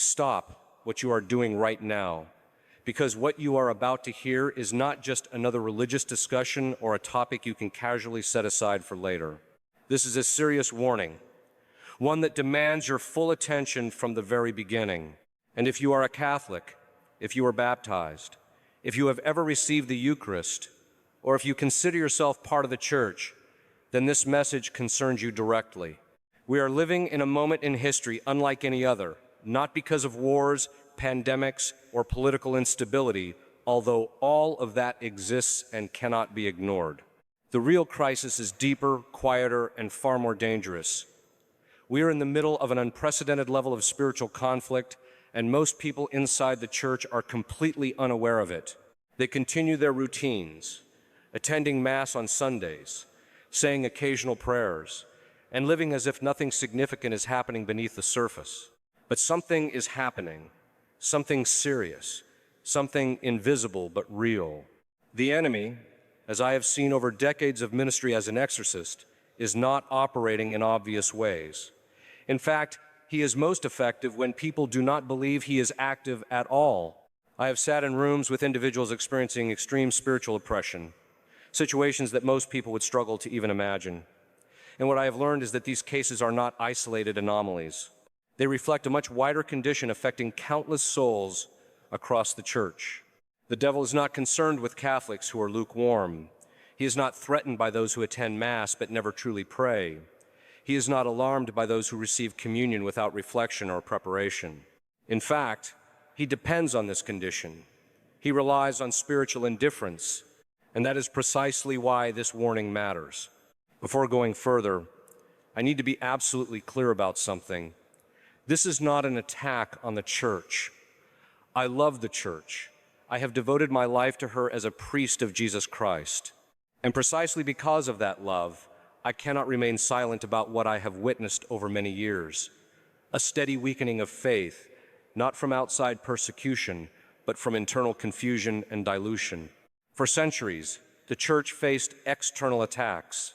stop what you are doing right now, because what you are about to hear is not just another religious discussion or a topic you can casually set aside for later. This is a serious warning, one that demands your full attention from the very beginning. And if you are a Catholic, if you are baptized, if you have ever received the Eucharist, or if you consider yourself part of the Church, then this message concerns you directly. We are living in a moment in history unlike any other, not because of wars, pandemics, or political instability, although all of that exists and cannot be ignored. The real crisis is deeper, quieter, and far more dangerous. We are in the middle of an unprecedented level of spiritual conflict, and most people inside the Church are completely unaware of it. They continue their routines, attending Mass on Sundays, saying occasional prayers, and living as if nothing significant is happening beneath the surface. But something is happening, something serious, something invisible but real. The enemy, as I have seen over decades of ministry as an exorcist, is not operating in obvious ways. In fact, he is most effective when people do not believe he is active at all. I have sat in rooms with individuals experiencing extreme spiritual oppression, situations that most people would struggle to even imagine. And what I have learned is that these cases are not isolated anomalies. They reflect a much wider condition affecting countless souls across the Church. The devil is not concerned with Catholics who are lukewarm. He is not threatened by those who attend Mass but never truly pray. He is not alarmed by those who receive communion without reflection or preparation. In fact, he depends on this condition. He relies on spiritual indifference, and that is precisely why this warning matters. Before going further, I need to be absolutely clear about something. This is not an attack on the Church. I love the Church. I have devoted my life to her as a priest of Jesus Christ. And precisely because of that love, I cannot remain silent about what I have witnessed over many years. A steady weakening of faith, not from outside persecution, but from internal confusion and dilution. For centuries, the Church faced external attacks.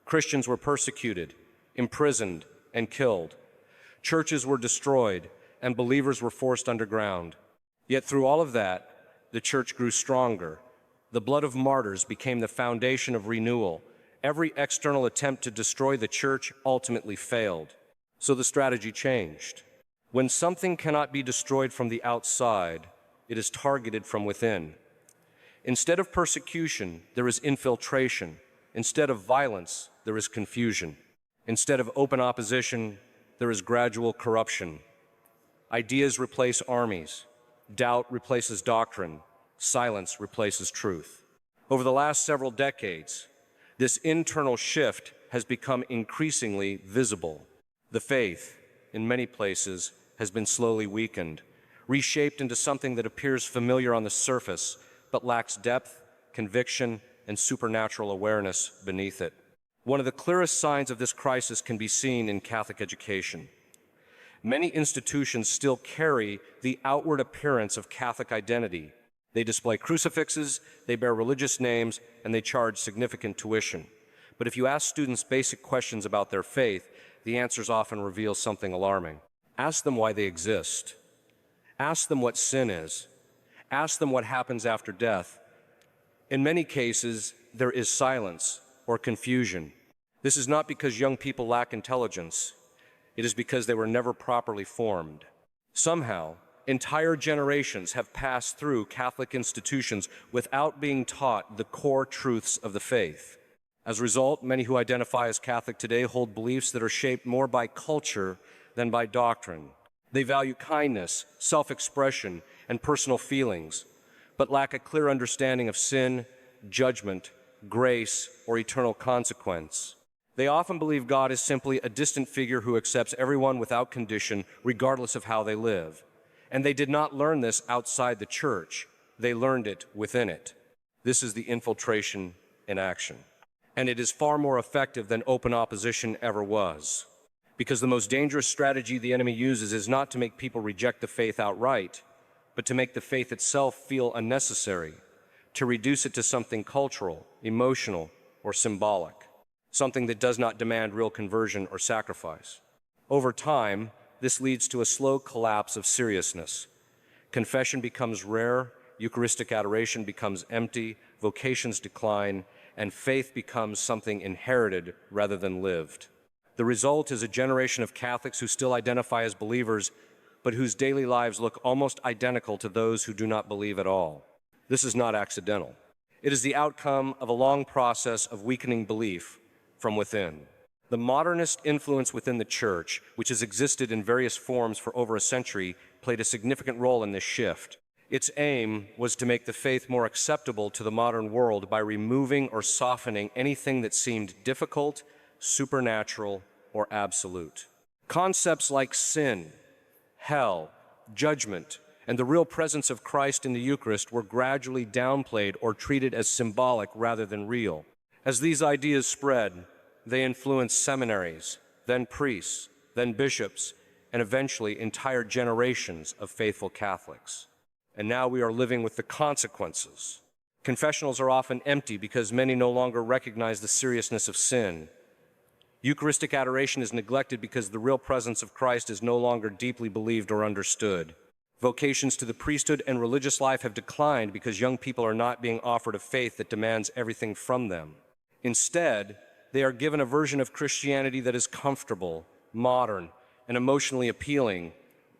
Christians were persecuted, imprisoned, and killed. Churches were destroyed, and believers were forced underground. Yet through all of that, the Church grew stronger. The blood of martyrs became the foundation of renewal. Every external attempt to destroy the Church ultimately failed. So the strategy changed. When something cannot be destroyed from the outside, it is targeted from within. Instead of persecution, there is infiltration. Instead of violence, there is confusion. Instead of open opposition, there is gradual corruption. Ideas replace armies. Doubt replaces doctrine. Silence replaces truth. Over the last several decades, this internal shift has become increasingly visible. The faith, in many places, has been slowly weakened, reshaped into something that appears familiar on the surface, but lacks depth, conviction, and supernatural awareness beneath it. One of the clearest signs of this crisis can be seen in Catholic education. Many institutions still carry the outward appearance of Catholic identity. They display crucifixes, they bear religious names, and they charge significant tuition. But if you ask students basic questions about their faith, the answers often reveal something alarming. Ask them why they exist. Ask them what sin is. Ask them what happens after death. In many cases, there is silence or confusion. This is not because young people lack intelligence. It is because they were never properly formed. Somehow, entire generations have passed through Catholic institutions without being taught the core truths of the faith. As a result, many who identify as Catholic today hold beliefs that are shaped more by culture than by doctrine. They value kindness, self-expression, and personal feelings, but lack a clear understanding of sin, judgment, grace, or eternal consequence. They often believe God is simply a distant figure who accepts everyone without condition, regardless of how they live. And they did not learn this outside the Church. They learned it within it. This is the infiltration in action. And it is far more effective than open opposition ever was. Because the most dangerous strategy the enemy uses is not to make people reject the faith outright, but to make the faith itself feel unnecessary, to reduce it to something cultural, emotional, or symbolic, something that does not demand real conversion or sacrifice. Over time, this leads to a slow collapse of seriousness. Confession becomes rare, Eucharistic adoration becomes empty, vocations decline, and faith becomes something inherited rather than lived. The result is a generation of Catholics who still identify as believers, but whose daily lives look almost identical to those who do not believe at all. This is not accidental. It is the outcome of a long process of weakening belief from within. The modernist influence within the Church, which has existed in various forms for over a century, played a significant role in this shift. Its aim was to make the faith more acceptable to the modern world by removing or softening anything that seemed difficult, supernatural, or absolute. Concepts like sin, hell, judgment, and the real presence of Christ in the Eucharist were gradually downplayed or treated as symbolic rather than real. As these ideas spread, they influenced seminaries, then priests, then bishops, and eventually entire generations of faithful Catholics. And now we are living with the consequences. Confessionals are often empty because many no longer recognize the seriousness of sin. Eucharistic adoration is neglected because the real presence of Christ is no longer deeply believed or understood. Vocations to the priesthood and religious life have declined because young people are not being offered a faith that demands everything from them. Instead, they are given a version of Christianity that is comfortable, modern, and emotionally appealing,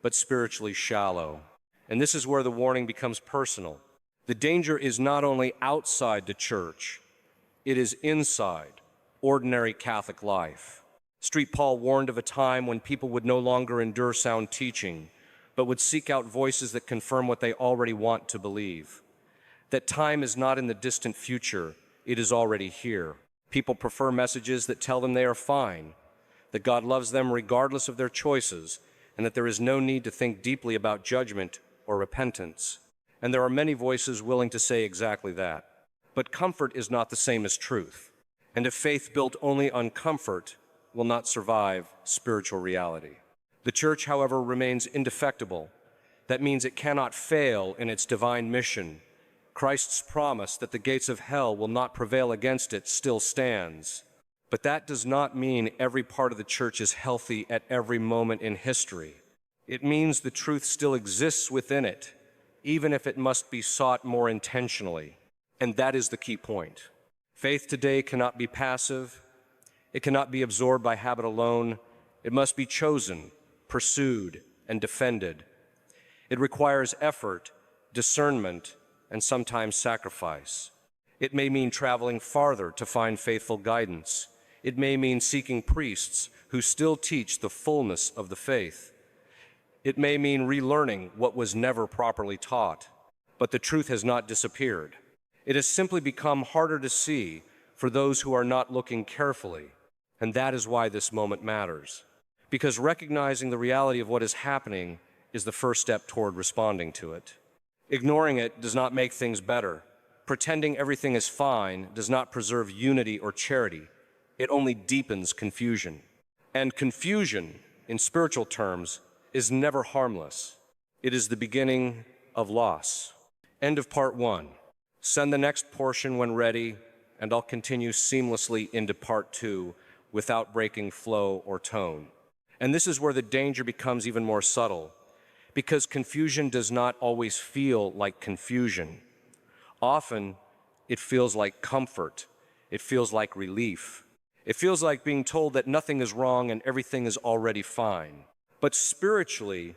but spiritually shallow. And this is where the warning becomes personal. The danger is not only outside the Church, it is inside ordinary Catholic life. St. Paul warned of a time when people would no longer endure sound teaching, but would seek out voices that confirm what they already want to believe. That time is not in the distant future, it is already here. People prefer messages that tell them they are fine, that God loves them regardless of their choices, and that there is no need to think deeply about judgment or repentance. And there are many voices willing to say exactly that. But comfort is not the same as truth. And a faith built only on comfort will not survive spiritual reality. The Church, however, remains indefectible. That means it cannot fail in its divine mission. Christ's promise that the gates of hell will not prevail against it still stands. But that does not mean every part of the Church is healthy at every moment in history. It means the truth still exists within it, even if it must be sought more intentionally. And that is the key point. Faith today cannot be passive. It cannot be absorbed by habit alone. It must be chosen, pursued, and defended. It requires effort, discernment, and sometimes sacrifice. It may mean traveling farther to find faithful guidance. It may mean seeking priests who still teach the fullness of the faith. It may mean relearning what was never properly taught, but the truth has not disappeared. It has simply become harder to see for those who are not looking carefully, and that is why this moment matters. Because recognizing the reality of what is happening is the first step toward responding to it. Ignoring it does not make things better. Pretending everything is fine does not preserve unity or charity. It only deepens confusion. And confusion, in spiritual terms, is never harmless. It is the beginning of loss. End of part 1. Send the next portion when ready, and I'll continue seamlessly into part 2 without breaking flow or tone. And this is where the danger becomes even more subtle, because confusion does not always feel like confusion. Often, it feels like comfort. It feels like relief. It feels like being told that nothing is wrong and everything is already fine. But spiritually,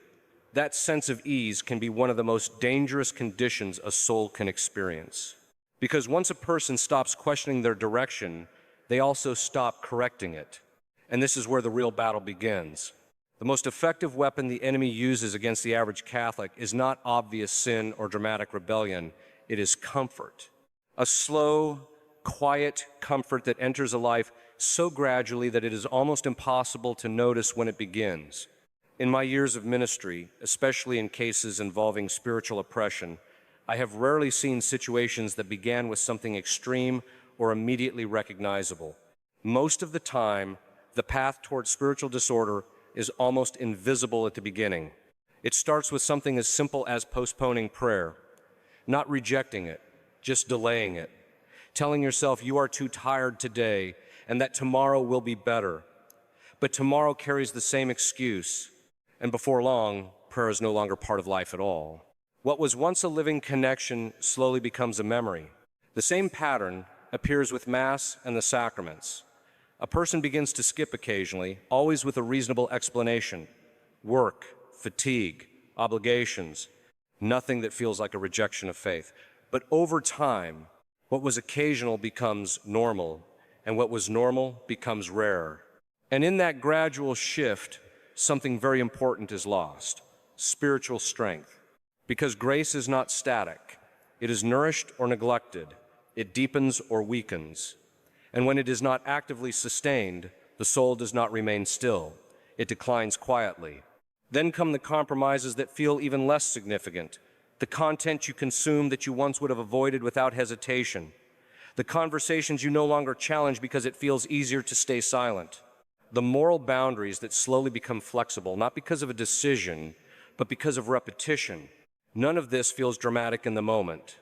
that sense of ease can be one of the most dangerous conditions a soul can experience. Because once a person stops questioning their direction, they also stop correcting it. And this is where the real battle begins. The most effective weapon the enemy uses against the average Catholic is not obvious sin or dramatic rebellion. It is comfort. A slow, quiet comfort that enters a life so gradually that it is almost impossible to notice when it begins. In my years of ministry, especially in cases involving spiritual oppression, I have rarely seen situations that began with something extreme or immediately recognizable. Most of the time, the path toward spiritual disorder is almost invisible at the beginning. It starts with something as simple as postponing prayer, not rejecting it, just delaying it, telling yourself you are too tired today and that tomorrow will be better. But tomorrow carries the same excuse. And before long, prayer is no longer part of life at all. What was once a living connection slowly becomes a memory. The same pattern appears with Mass and the sacraments. A person begins to skip occasionally, always with a reasonable explanation. Work, fatigue, obligations, nothing that feels like a rejection of faith. But over time, what was occasional becomes normal, and what was normal becomes rare. And in that gradual shift, something very important is lost: spiritual strength. Because grace is not static. It is nourished or neglected. It deepens or weakens. And when it is not actively sustained, the soul does not remain still. It declines quietly. Then come the compromises that feel even less significant, the content you consume that you once would have avoided without hesitation, the conversations you no longer challenge because it feels easier to stay silent, the moral boundaries that slowly become flexible, not because of a decision, but because of repetition. None of this feels dramatic in the moment.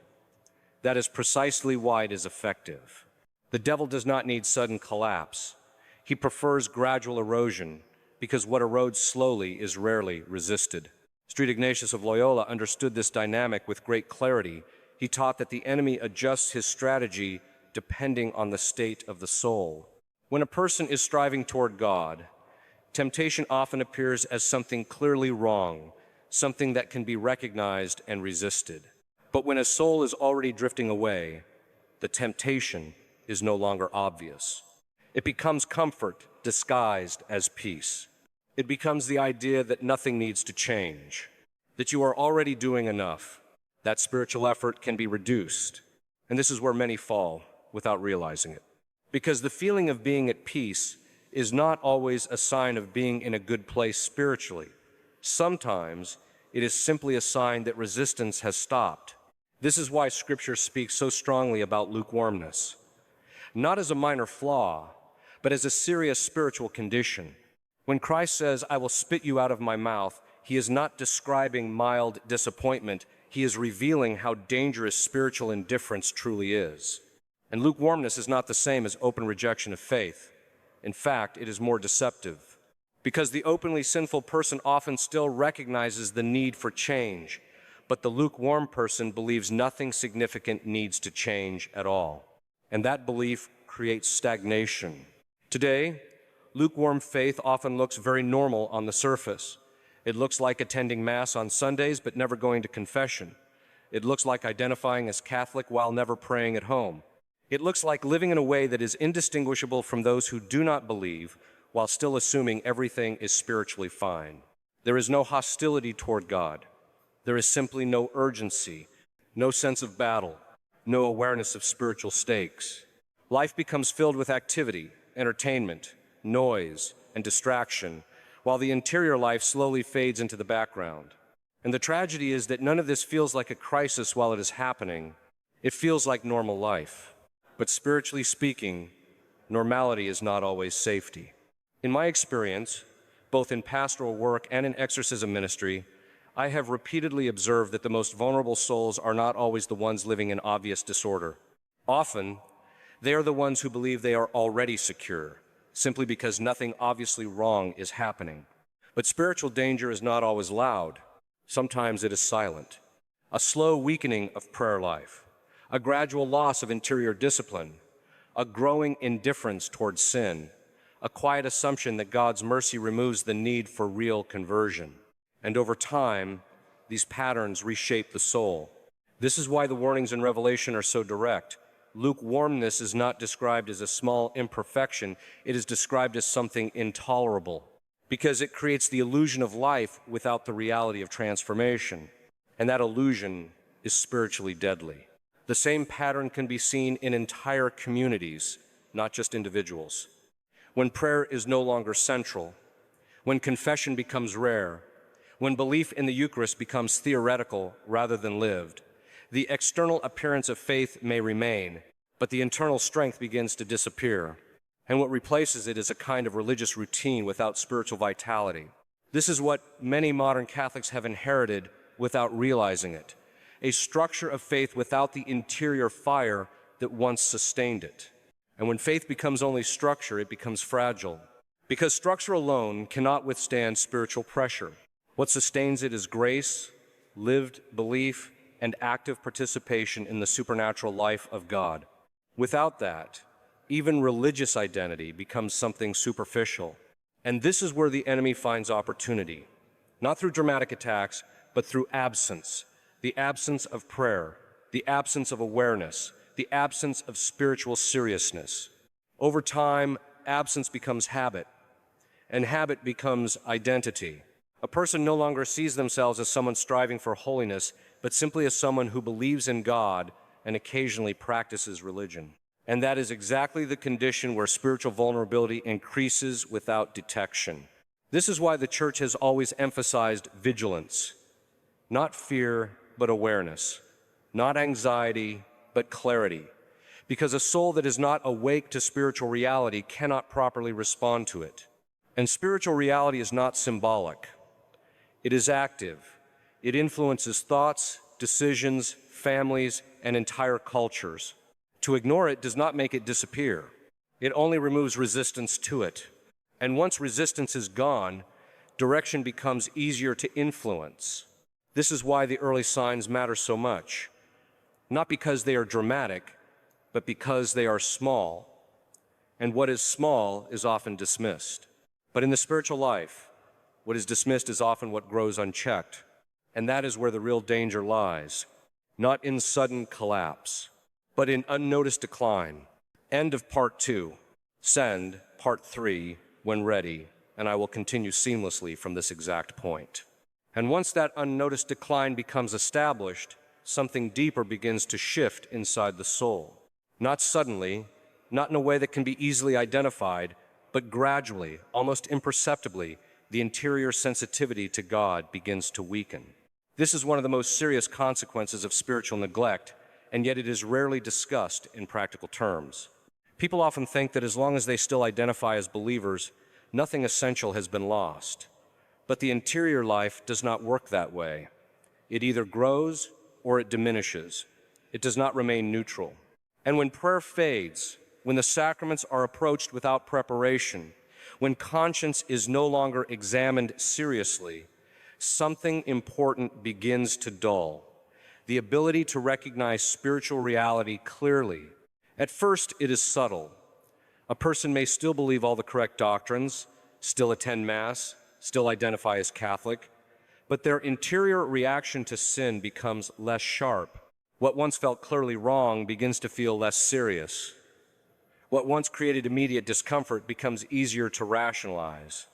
That is precisely why it is effective. The devil does not need sudden collapse. He prefers gradual erosion, because what erodes slowly is rarely resisted. St. Ignatius of Loyola understood this dynamic with great clarity. He taught that the enemy adjusts his strategy depending on the state of the soul. When a person is striving toward God, temptation often appears as something clearly wrong, something that can be recognized and resisted. But when a soul is already drifting away, the temptation is no longer obvious. It becomes comfort disguised as peace. It becomes the idea that nothing needs to change, that you are already doing enough. That spiritual effort can be reduced. And this is where many fall without realizing it. Because the feeling of being at peace is not always a sign of being in a good place spiritually. Sometimes it is simply a sign that resistance has stopped. This is why Scripture speaks so strongly about lukewarmness, not as a minor flaw, but as a serious spiritual condition. When Christ says, "I will spit you out of my mouth," he is not describing mild disappointment. He is revealing how dangerous spiritual indifference truly is. And lukewarmness is not the same as open rejection of faith. In fact, it is more deceptive, because the openly sinful person often still recognizes the need for change, but the lukewarm person believes nothing significant needs to change at all. And that belief creates stagnation. Today, lukewarm faith often looks very normal on the surface. It looks like attending Mass on Sundays but never going to confession. It looks like identifying as Catholic while never praying at home. It looks like living in a way that is indistinguishable from those who do not believe, while still assuming everything is spiritually fine. There is no hostility toward God. There is simply no urgency, no sense of battle, no awareness of spiritual stakes. Life becomes filled with activity, entertainment, noise, and distraction, while the interior life slowly fades into the background. And the tragedy is that none of this feels like a crisis while it is happening. It feels like normal life. But spiritually speaking, normality is not always safety. In my experience, both in pastoral work and in exorcism ministry, I have repeatedly observed that the most vulnerable souls are not always the ones living in obvious disorder. Often, they are the ones who believe they are already secure, simply because nothing obviously wrong is happening. But spiritual danger is not always loud. Sometimes it is silent. A slow weakening of prayer life, a gradual loss of interior discipline, a growing indifference towards sin, a quiet assumption that God's mercy removes the need for real conversion. And over time, these patterns reshape the soul. This is why the warnings in Revelation are so direct. Lukewarmness is not described as a small imperfection. It is described as something intolerable, because it creates the illusion of life without the reality of transformation. And that illusion is spiritually deadly. The same pattern can be seen in entire communities, not just individuals. When prayer is no longer central, when confession becomes rare, when belief in the Eucharist becomes theoretical rather than lived, the external appearance of faith may remain, but the internal strength begins to disappear. And what replaces it is a kind of religious routine without spiritual vitality. This is what many modern Catholics have inherited without realizing it. A structure of faith without the interior fire that once sustained it. And when faith becomes only structure, it becomes fragile. Because structure alone cannot withstand spiritual pressure. What sustains it is grace, lived belief, and active participation in the supernatural life of God. Without that, even religious identity becomes something superficial. And this is where the enemy finds opportunity, not through dramatic attacks, but through absence, the absence of prayer, the absence of awareness, the absence of spiritual seriousness. Over time, absence becomes habit, and habit becomes identity. A person no longer sees themselves as someone striving for holiness, but simply as someone who believes in God and occasionally practices religion. And that is exactly the condition where spiritual vulnerability increases without detection. This is why the Church has always emphasized vigilance, not fear, but awareness, not anxiety, but clarity, because a soul that is not awake to spiritual reality cannot properly respond to it. And spiritual reality is not symbolic. It is active. It influences thoughts, decisions, families, and entire cultures. To ignore it does not make it disappear. It only removes resistance to it. And once resistance is gone, direction becomes easier to influence. This is why the early signs matter so much. Not because they are dramatic, but because they are small. And what is small is often dismissed. But in the spiritual life, what is dismissed is often what grows unchecked. And that is where the real danger lies. Not in sudden collapse, but in unnoticed decline. End of part 2. Send part 3 when ready, and I will continue seamlessly from this exact point. And once that unnoticed decline becomes established, something deeper begins to shift inside the soul. Not suddenly, not in a way that can be easily identified, but gradually, almost imperceptibly, the interior sensitivity to God begins to weaken. This is one of the most serious consequences of spiritual neglect, and yet it is rarely discussed in practical terms. People often think that as long as they still identify as believers, nothing essential has been lost. But the interior life does not work that way. It either grows or it diminishes. It does not remain neutral. And when prayer fades, when the sacraments are approached without preparation, when conscience is no longer examined seriously, something important begins to dull. The ability to recognize spiritual reality clearly. At first, it is subtle. A person may still believe all the correct doctrines, still attend Mass, still identify as Catholic, but their interior reaction to sin becomes less sharp. What once felt clearly wrong begins to feel less serious. What once created immediate discomfort becomes easier to rationalize.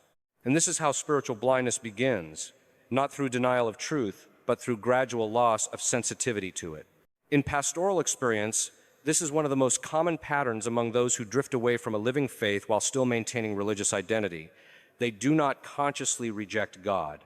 And this is how spiritual blindness begins, not through denial of truth, but through gradual loss of sensitivity to it. In pastoral experience, this is one of the most common patterns among those who drift away from a living faith while still maintaining religious identity. They do not consciously reject God.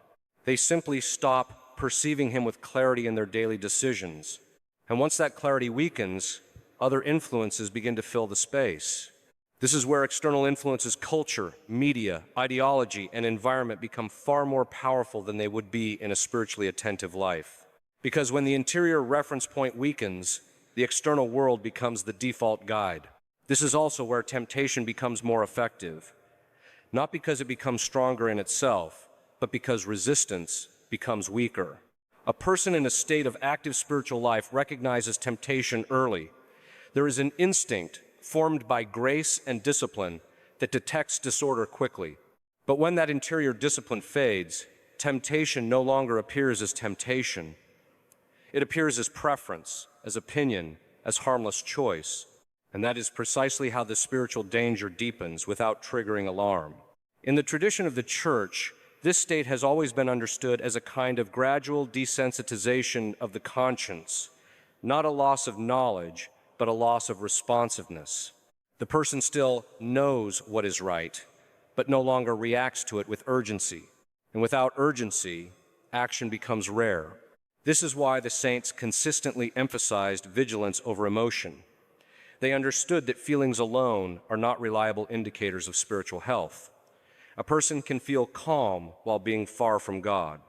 They simply stop perceiving Him with clarity in their daily decisions. And once that clarity weakens, other influences begin to fill the space. This is where external influences, culture, media, ideology, and environment become far more powerful than they would be in a spiritually attentive life. Because when the interior reference point weakens, the external world becomes the default guide. This is also where temptation becomes more effective. Not because it becomes stronger in itself, but because resistance becomes weaker. A person in a state of active spiritual life recognizes temptation early. There is an instinct formed by grace and discipline that detects disorder quickly. But when that interior discipline fades, temptation no longer appears as temptation. It appears as preference, as opinion, as harmless choice. And that is precisely how the spiritual danger deepens without triggering alarm. In the tradition of the Church, this state has always been understood as a kind of gradual desensitization of the conscience, not a loss of knowledge, but a loss of responsiveness. The person still knows what is right, but no longer reacts to it with urgency. And without urgency, action becomes rare. This is why the saints consistently emphasized vigilance over emotion. They understood that feelings alone are not reliable indicators of spiritual health. A person can feel calm while being far from God,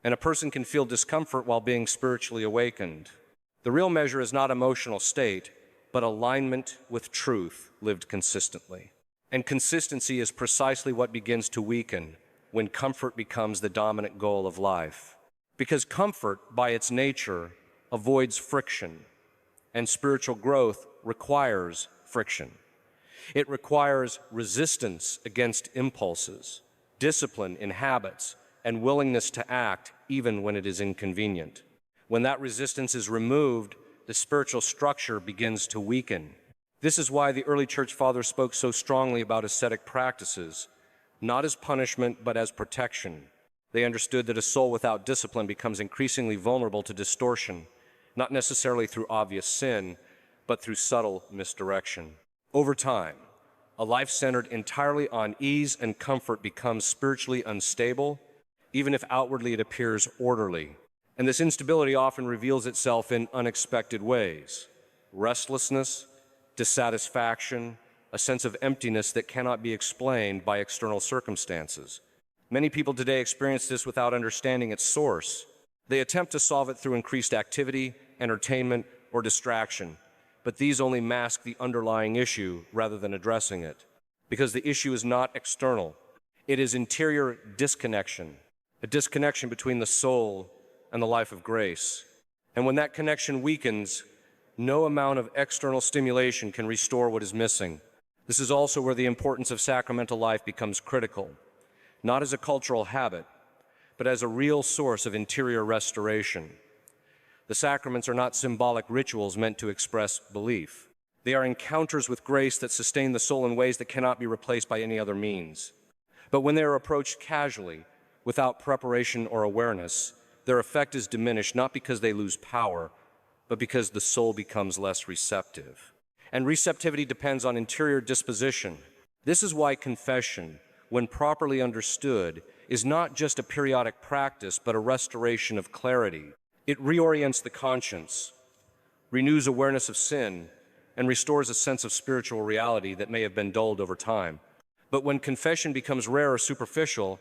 and a person can feel discomfort while being spiritually awakened. The real measure is not emotional state, but alignment with truth lived consistently. And consistency is precisely what begins to weaken when comfort becomes the dominant goal of life. Because comfort, by its nature, avoids friction, and spiritual growth requires friction. It requires resistance against impulses, discipline in habits, and willingness to act even when it is inconvenient. When that resistance is removed, the spiritual structure begins to weaken. This is why the early church fathers spoke so strongly about ascetic practices, not as punishment, but as protection. They understood that a soul without discipline becomes increasingly vulnerable to distortion, not necessarily through obvious sin, but through subtle misdirection. Over time, a life centered entirely on ease and comfort becomes spiritually unstable, even if outwardly it appears orderly. And this instability often reveals itself in unexpected ways: restlessness, dissatisfaction, a sense of emptiness that cannot be explained by external circumstances. Many people today experience this without understanding its source. They attempt to solve it through increased activity, entertainment, or distraction, but these only mask the underlying issue rather than addressing it. Because the issue is not external, it is interior disconnection, a disconnection between the soul and the life of grace. And when that connection weakens, no amount of external stimulation can restore what is missing. This is also where the importance of sacramental life becomes critical, not as a cultural habit, but as a real source of interior restoration. The sacraments are not symbolic rituals meant to express belief. They are encounters with grace that sustain the soul in ways that cannot be replaced by any other means. But when they are approached casually, without preparation or awareness, their effect is diminished not because they lose power, but because the soul becomes less receptive. And receptivity depends on interior disposition. This is why confession, when properly understood, is not just a periodic practice, but a restoration of clarity. It reorients the conscience, renews awareness of sin, and restores a sense of spiritual reality that may have been dulled over time. But when confession becomes rare or superficial,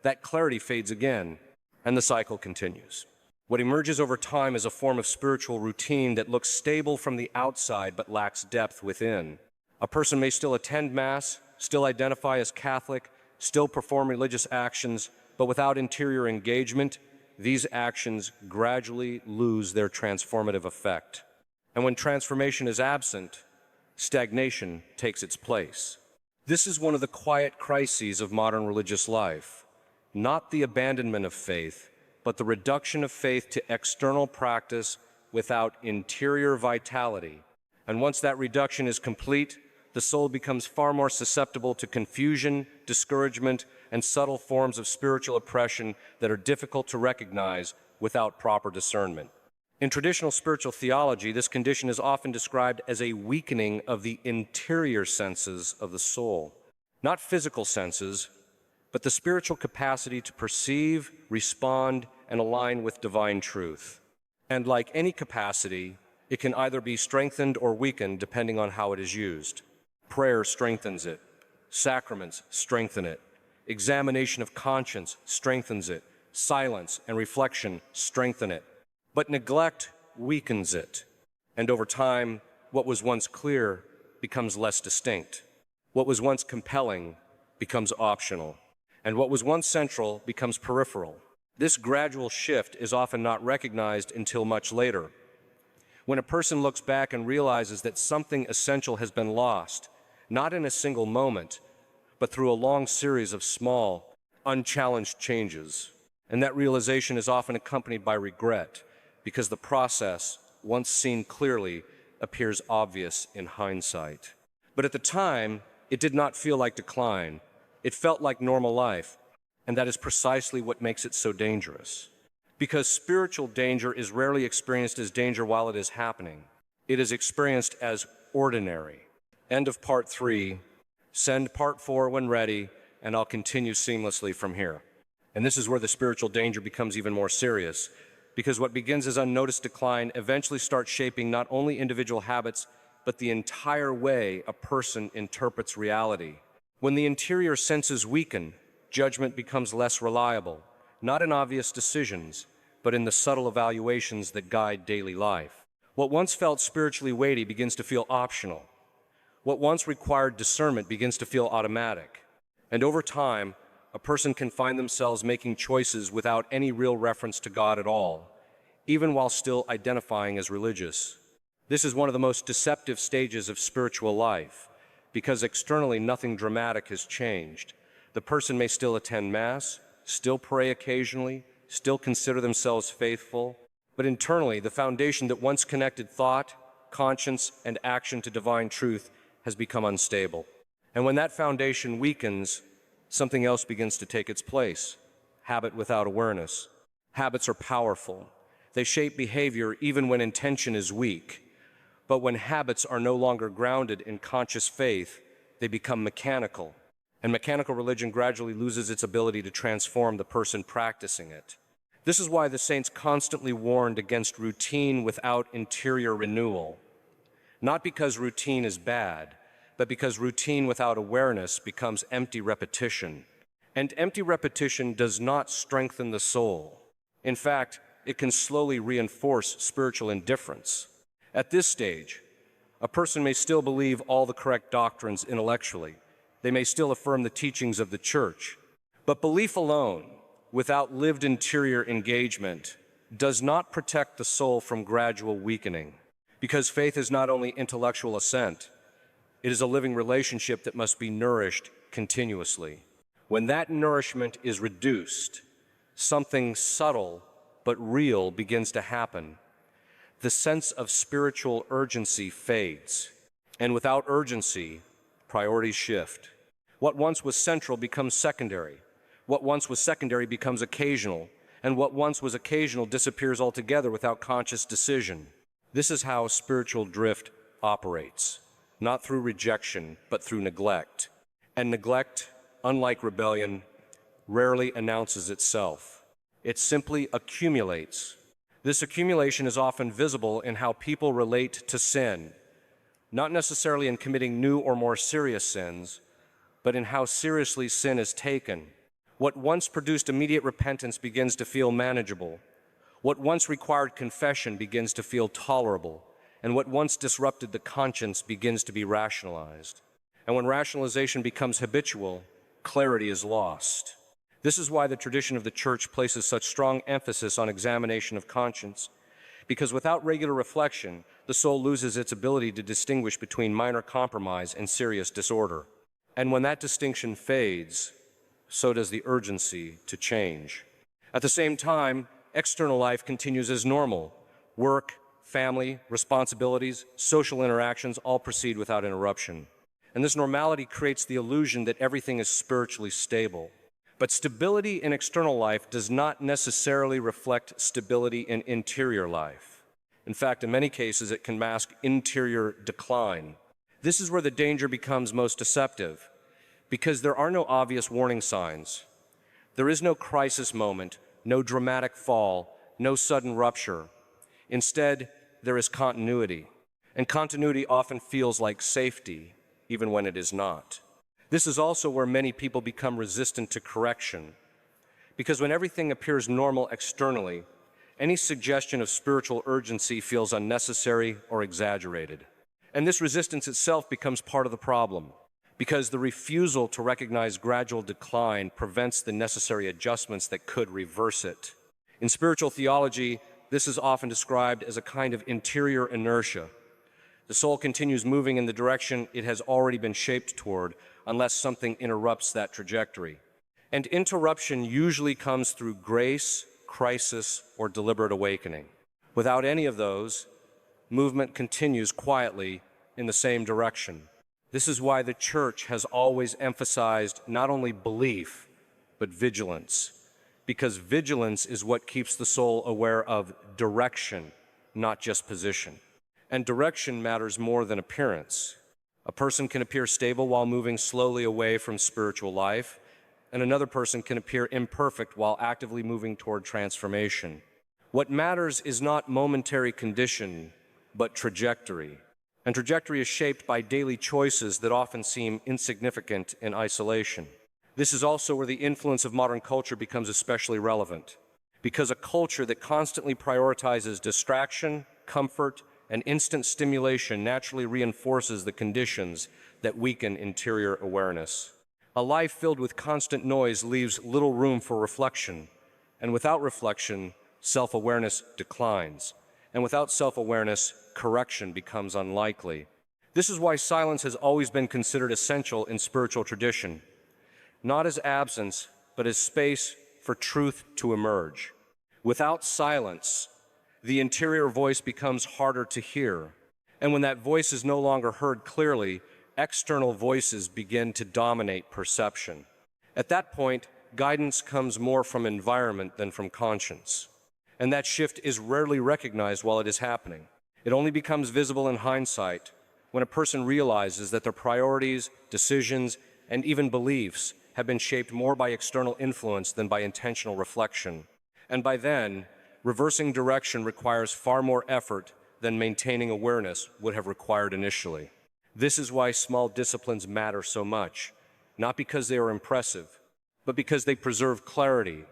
that clarity fades again, and the cycle continues. What emerges over time is a form of spiritual routine that looks stable from the outside but lacks depth within. A person may still attend Mass, still identify as Catholic, still perform religious actions, but without interior engagement, these actions gradually lose their transformative effect. And when transformation is absent, stagnation takes its place. This is one of the quiet crises of modern religious life. Not the abandonment of faith, but the reduction of faith to external practice without interior vitality. And once that reduction is complete, the soul becomes far more susceptible to confusion, discouragement, and subtle forms of spiritual oppression that are difficult to recognize without proper discernment. In traditional spiritual theology, this condition is often described as a weakening of the interior senses of the soul. Not physical senses, but the spiritual capacity to perceive, respond, and align with divine truth. And like any capacity, it can either be strengthened or weakened depending on how it is used. Prayer strengthens it. Sacraments strengthen it. Examination of conscience strengthens it. Silence and reflection strengthen it. But neglect weakens it. And over time, what was once clear becomes less distinct. What was once compelling becomes optional. And what was once central becomes peripheral. This gradual shift is often not recognized until much later. When a person looks back and realizes that something essential has been lost, not in a single moment, but through a long series of small, unchallenged changes. And that realization is often accompanied by regret, because the process, once seen clearly, appears obvious in hindsight. But at the time, it did not feel like decline. It felt like normal life, and that is precisely what makes it so dangerous. Because spiritual danger is rarely experienced as danger while it is happening. It is experienced as ordinary. End of part 3. Send part 4 when ready, and I'll continue seamlessly from here. And this is where the spiritual danger becomes even more serious, because what begins as unnoticed decline eventually starts shaping not only individual habits, but the entire way a person interprets reality. When the interior senses weaken, judgment becomes less reliable, not in obvious decisions, but in the subtle evaluations that guide daily life. What once felt spiritually weighty begins to feel optional. What once required discernment begins to feel automatic. And over time, a person can find themselves making choices without any real reference to God at all, even while still identifying as religious. This is one of the most deceptive stages of spiritual life, because externally nothing dramatic has changed. The person may still attend Mass, still pray occasionally, still consider themselves faithful, but internally the foundation that once connected thought, conscience, and action to divine truth has become unstable. And when that foundation weakens, something else begins to take its place: habit without awareness. Habits are powerful. They shape behavior even when intention is weak. But when habits are no longer grounded in conscious faith, they become mechanical. And mechanical religion gradually loses its ability to transform the person practicing it. This is why the saints constantly warned against routine without interior renewal. Not because routine is bad, but because routine without awareness becomes empty repetition. And empty repetition does not strengthen the soul. In fact, it can slowly reinforce spiritual indifference. At this stage, a person may still believe all the correct doctrines intellectually. They may still affirm the teachings of the Church. But belief alone, without lived interior engagement, does not protect the soul from gradual weakening. Because faith is not only intellectual assent, it is a living relationship that must be nourished continuously. When that nourishment is reduced, something subtle but real begins to happen. The sense of spiritual urgency fades, and without urgency, priorities shift. What once was central becomes secondary. What once was secondary becomes occasional, and what once was occasional disappears altogether without conscious decision. This is how spiritual drift operates, not through rejection, but through neglect. And neglect, unlike rebellion, rarely announces itself. It simply accumulates. This accumulation is often visible in how people relate to sin, not necessarily in committing new or more serious sins, but in how seriously sin is taken. What once produced immediate repentance begins to feel manageable. What once required confession begins to feel tolerable. And what once disrupted the conscience begins to be rationalized. And when rationalization becomes habitual, clarity is lost. This is why the tradition of the Church places such strong emphasis on examination of conscience, because without regular reflection, the soul loses its ability to distinguish between minor compromise and serious disorder. And when that distinction fades, so does the urgency to change. At the same time, external life continues as normal. Work, family, responsibilities, social interactions all proceed without interruption. And this normality creates the illusion that everything is spiritually stable. But stability in external life does not necessarily reflect stability in interior life. In fact, in many cases, it can mask interior decline. This is where the danger becomes most deceptive, because there are no obvious warning signs. There is no crisis moment, no dramatic fall, no sudden rupture. Instead, there is continuity, and continuity often feels like safety, even when it is not. This is also where many people become resistant to correction, because when everything appears normal externally, any suggestion of spiritual urgency feels unnecessary or exaggerated. And this resistance itself becomes part of the problem, because the refusal to recognize gradual decline prevents the necessary adjustments that could reverse it. In spiritual theology, this is often described as a kind of interior inertia. The soul continues moving in the direction it has already been shaped toward, unless something interrupts that trajectory. And interruption usually comes through grace, crisis, or deliberate awakening. Without any of those, movement continues quietly in the same direction. This is why the Church has always emphasized not only belief, but vigilance, because vigilance is what keeps the soul aware of direction, not just position. And direction matters more than appearance. A person can appear stable while moving slowly away from spiritual life, and another person can appear imperfect while actively moving toward transformation. What matters is not momentary condition, but trajectory. And trajectory is shaped by daily choices that often seem insignificant in isolation. This is also where the influence of modern culture becomes especially relevant, because a culture that constantly prioritizes distraction, comfort, and instant stimulation naturally reinforces the conditions that weaken interior awareness. A life filled with constant noise leaves little room for reflection, and without reflection, self-awareness declines, and without self-awareness, correction becomes unlikely. This is why silence has always been considered essential in spiritual tradition, not as absence, but as space for truth to emerge. Without silence, the interior voice becomes harder to hear, and when that voice is no longer heard clearly, external voices begin to dominate perception. At that point, guidance comes more from environment than from conscience, and that shift is rarely recognized while it is happening. It only becomes visible in hindsight when a person realizes that their priorities, decisions, and even beliefs have been shaped more by external influence than by intentional reflection. And by then, reversing direction requires far more effort than maintaining awareness would have required initially. This is why small disciplines matter so much, not because they are impressive, but because they preserve clarity.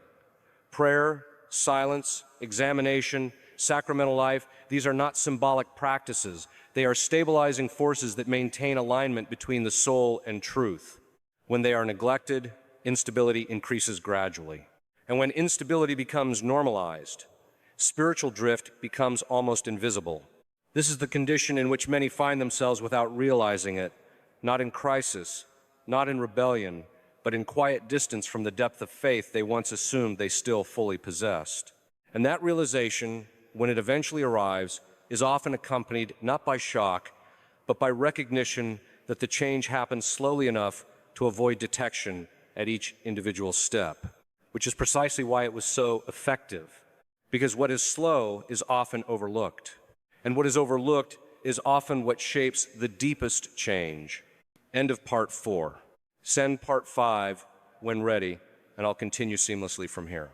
Prayer, silence, examination, sacramental life, these are not symbolic practices. They are stabilizing forces that maintain alignment between the soul and truth. When they are neglected, instability increases gradually. And when instability becomes normalized, spiritual drift becomes almost invisible. This is the condition in which many find themselves without realizing it, not in crisis, not in rebellion, but in quiet distance from the depth of faith they once assumed they still fully possessed. And that realization, when it eventually arrives, is often accompanied not by shock, but by recognition that the change happens slowly enough to avoid detection at each individual step, which is precisely why it was so effective. Because what is slow is often overlooked, and what is overlooked is often what shapes the deepest change. End of part 4. Send part 5 when ready, and I'll continue seamlessly from here.